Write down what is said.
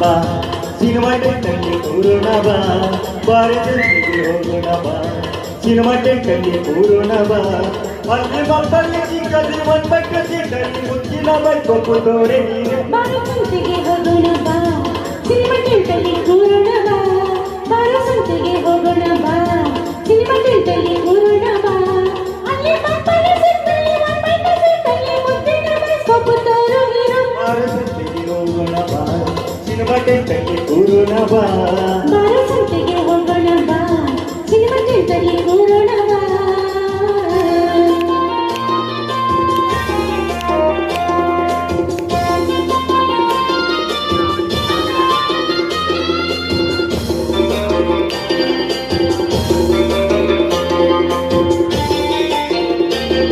ಬಾ ಸಿನಿಮಾ ಟೆಂಟಲ್ಲಿ ಕೂರೋಣ ಬಾ ಬಾರದಲ್ಲಿ ಹೋಗೋಣ ಬಾ ಸಿನಿಮಾ ಟೆಂಟಲ್ಲಿ ಕೂರೋಣ ಬಾ ಅಲ್ಲಿ ಮಕ್ಕಳಿಗೆ ಸಿಕ್ಕಲ್ಲಿ ಒಂದು ಬಟ್ಟೆ ಸಿಕ್ಕಲ್ಲಿ ಮುಚ್ಚಿನ ಬೈಕ್ ಕೂತೋರೆ ನೀನು ಸಂತೆಗೆ ಹೋಗೋಣ ಬಾ ಸಿನಿಮಾ ಟೆಂಟಲ್ಲಿ ಕೂರೋಣ ಬಾ ಬಾರೋ ಸಂತೆಗೆ ಹೋಗೋಣ ಬಾ ಸಿನಿಮಾ ಟೆಂಟಲ್ಲಿ ಕೂರೋಣ ಬಾ ಅಲ್ಲಿ ಮಕ್ಕಳಿಗೆ ಸಿಕ್ಕಲ್ಲಿ ಒಂದು ಬಟ್ಟೆ ಸಿಕ್ಕಲ್ಲಿ ಮುಚ್ಚಿನ ಬೈಕ್ ಕೂತೋರೆ ನೀನು ಬಾರದಲ್ಲಿ ಹೋಗೋಣ ಬಾ ಸಿನಿಮಾ ಟೆಂಟಲ್ಲಿ ಕೂರೋಣ ಬಾ